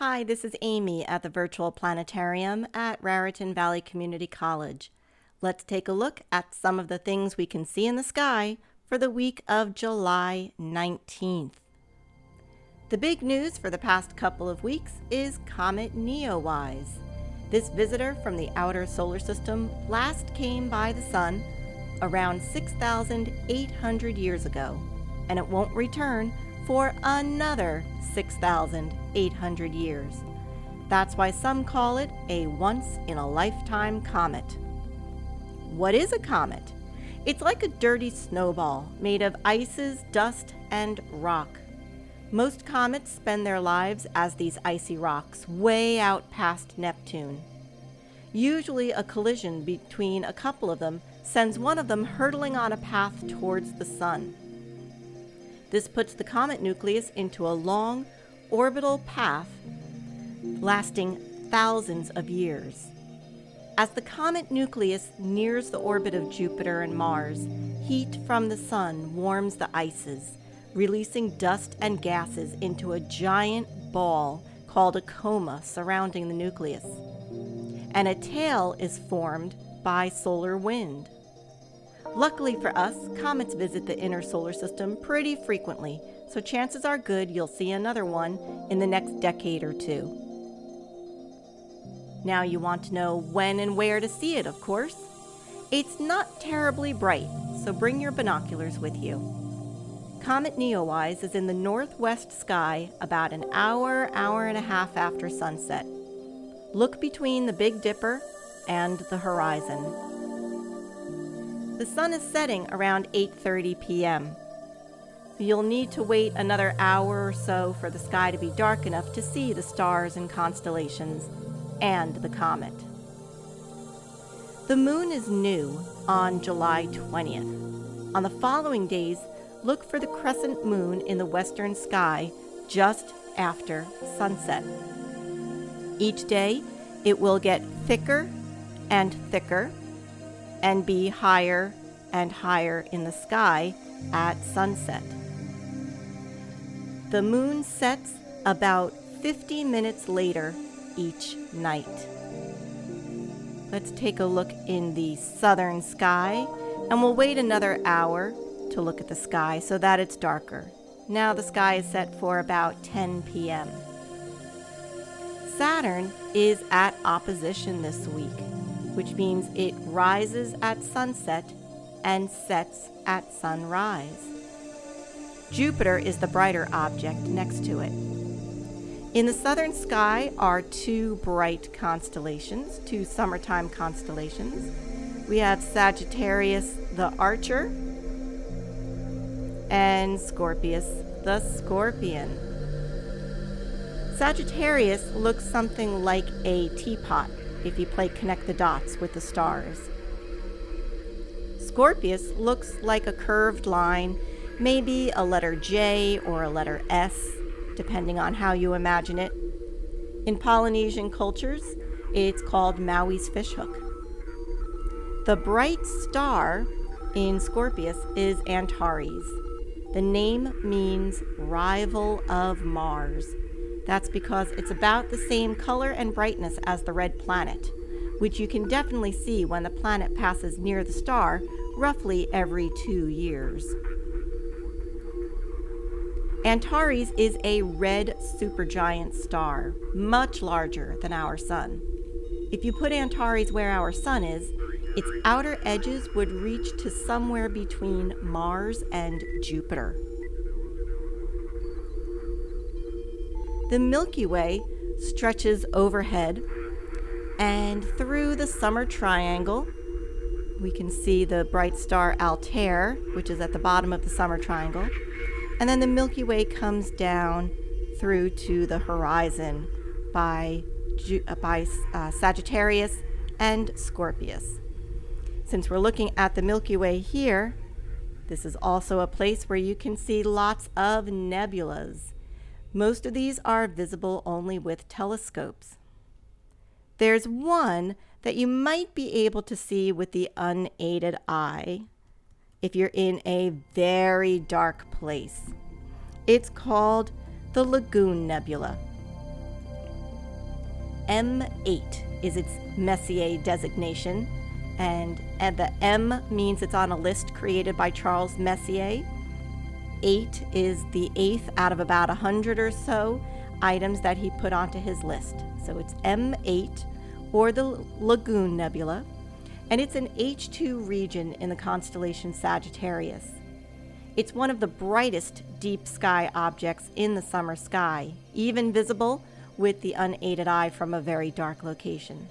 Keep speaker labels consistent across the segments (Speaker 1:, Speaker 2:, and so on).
Speaker 1: Hi, this is Amy at the Virtual Planetarium at Raritan Valley Community College. Let's take a look at some of the things we can see in the sky for the week of July 19th. The big news for the past couple of weeks is Comet NEOWISE. This visitor from the outer solar system last came by the Sun around 6,800 years ago, and it won't return for another 6,800 years. That's why some call it a once-in-a-lifetime comet. What is a comet? It's like a dirty snowball made of ices, dust, and rock. Most comets spend their lives as these icy rocks way out past Neptune. Usually a collision between a couple of them sends one of them hurtling on a path towards the Sun. This puts the comet nucleus into a long, orbital path lasting thousands of years. As the comet nucleus nears the orbit of Jupiter and Mars, heat from the Sun warms the ices, releasing dust and gases into a giant ball called a coma surrounding the nucleus. And a tail is formed by solar wind. Luckily for us, comets visit the inner solar system pretty frequently, so chances are good you'll see another one in the next decade or two. Now you want to know when and where to see it, of course. It's not terribly bright, so bring your binoculars with you. Comet NEOWISE is in the northwest sky about an hour and a half after sunset. Look between the Big Dipper and the horizon. The sun is setting around 8:30 p.m. You'll need to wait another hour or so for the sky to be dark enough to see the stars and constellations and the comet. The moon is new on July 20th. On the following days, look for the crescent moon in the western sky just after sunset. Each day, it will get thicker and thicker and be higher and higher in the sky at sunset. The moon sets about 50 minutes later each night. Let's take a look in the southern sky, and we'll wait another hour to look at the sky so that it's darker. Now the sky is set for about 10 p.m. Saturn is at opposition this week, which means it rises at sunset and sets at sunrise. Jupiter is the brighter object next to it. In the southern sky are two bright constellations, two summertime constellations. We have Sagittarius the Archer and Scorpius the Scorpion. Sagittarius looks something like a teapot if you play connect the dots with the stars. Scorpius looks like a curved line, maybe a letter J or a letter S, depending on how you imagine it. In Polynesian cultures, it's called Maui's fishhook. The bright star in Scorpius is Antares. The name means rival of Mars. That's because it's about the same color and brightness as the red planet, which you can definitely see when the planet passes near the star roughly every 2 years. Antares is a red supergiant star, much larger than our sun. If you put Antares where our sun is, its outer edges would reach to somewhere between Mars and Jupiter. The Milky Way stretches overhead, and through the summer triangle, we can see the bright star Altair, which is at the bottom of the summer triangle, and then the Milky Way comes down through to the horizon by Sagittarius and Scorpius. Since we're looking at the Milky Way here, this is also a place where you can see lots of nebulas. Most of these are visible only with telescopes. There's one that you might be able to see with the unaided eye if you're in a very dark place. It's called the Lagoon Nebula. M8 is its Messier designation, and the M means it's on a list created by Charles Messier. 8 is the 8th out of about 100 or so items that he put onto his list. So it's M8, or the Lagoon Nebula, and it's an H2 region in the constellation Sagittarius. It's one of the brightest deep sky objects in the summer sky, even visible with the unaided eye from a very dark location.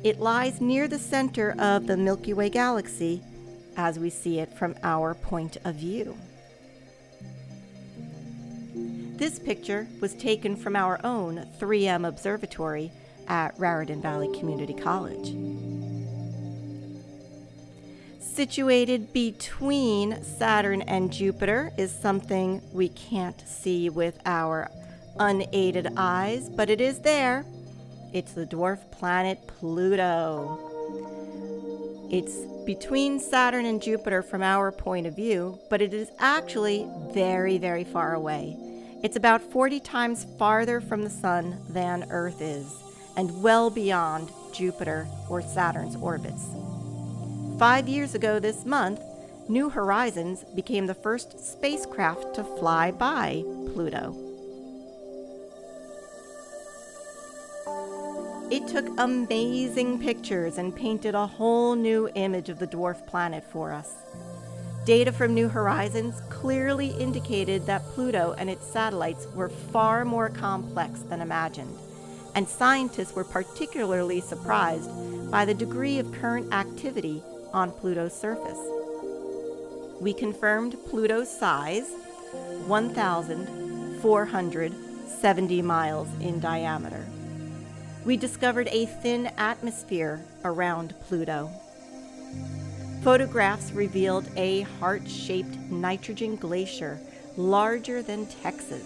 Speaker 1: It lies near the center of the Milky Way galaxy as we see it from our point of view. This picture was taken from our own 3M observatory at Raritan Valley Community College. Situated between Saturn and Jupiter is something we can't see with our unaided eyes, but it is there. It's the dwarf planet Pluto. It's between Saturn and Jupiter from our point of view, but it is actually very, very far away. It's about 40 times farther from the Sun than Earth is, and well beyond Jupiter or Saturn's orbits. 5 years ago this month, New Horizons became the first spacecraft to fly by Pluto. It took amazing pictures and painted a whole new image of the dwarf planet for us. Data from New Horizons clearly indicated that Pluto and its satellites were far more complex than imagined, and scientists were particularly surprised by the degree of current activity on Pluto's surface. We confirmed Pluto's size, 1,470 miles in diameter. We discovered a thin atmosphere around Pluto. Photographs revealed a heart-shaped nitrogen glacier larger than Texas,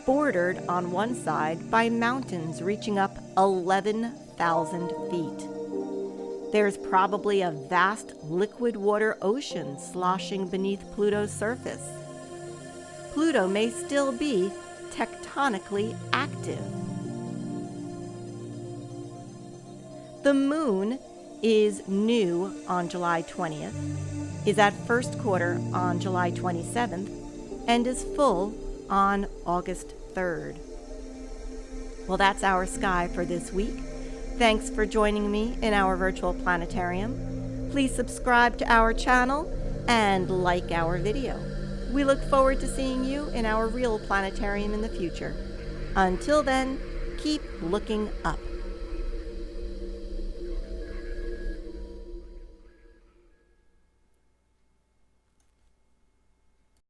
Speaker 1: bordered on one side by mountains reaching up 11,000 feet. There's probably a vast liquid water ocean sloshing beneath Pluto's surface. Pluto may still be tectonically active. The moon is new on July 20th, is at first quarter on July 27th, and is full on August 3rd. Well, that's our sky for this week. Thanks for joining me in our virtual planetarium. Please subscribe to our channel and like our video. We look forward to seeing you in our real planetarium in the future. Until then, keep looking up.